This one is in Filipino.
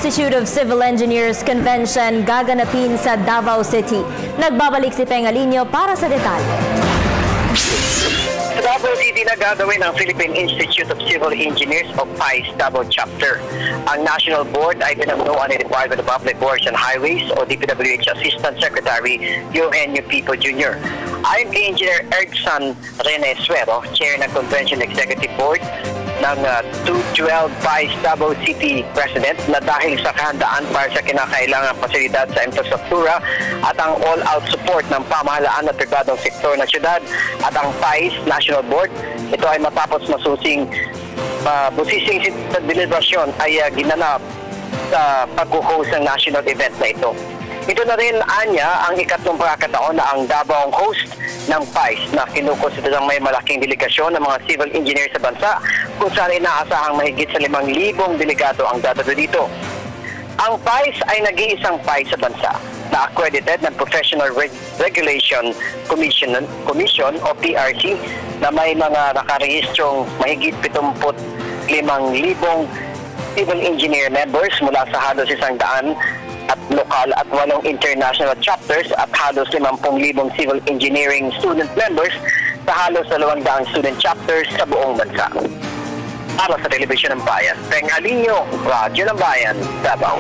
Institute of Civil Engineers Convention gaganapin sa Davao City. Nagbabalik si Pengalinho para sa detalye. Sa Davao City na gagawin ang Philippine Institute of Civil Engineers o PICE Davao Chapter. Ang National Board ay pinagmunuan ni Department of Public Works and Highways o DPWH Assistant Secretary Eugenio Pico Jr. Ayon kay Engineer Ergsan Rene Suero, Chair ng Convention Executive Board ng 212 PICE Davao City President, na dahil sa kahandaan para sa kinakailangang pasilidad sa infrastruktura at ang all-out support ng pamahalaan at pribadong sektor ng syudad at ang PICE National Board, ito ay matapos busising deliberasyon ay ginanap sa pag-host ng national event na ito. Ito na rin, Anya, ang ikatlong pagkakataon na ang Davao ang host ng PICE na kinukonsiderang may malaking delegasyon ng mga civil engineers sa bansa, kung saan inaasahang mahigit sa 5,000 delegado ang dadalo dito. Ang PICE ay nag-iisang PICE sa bansa na accredited ng Professional Regulation Commission o PRC na may mga nakarehistrong mahigit 75,000 civil engineer members mula sa halos 100 at lokal at 8 international chapters at halos 50,000 civil engineering student members sa halos 200 student chapters sa buong bansa. Para sa Telebisyon ng Bayan, Pengalinho, Radyo ng Bayan, Davao.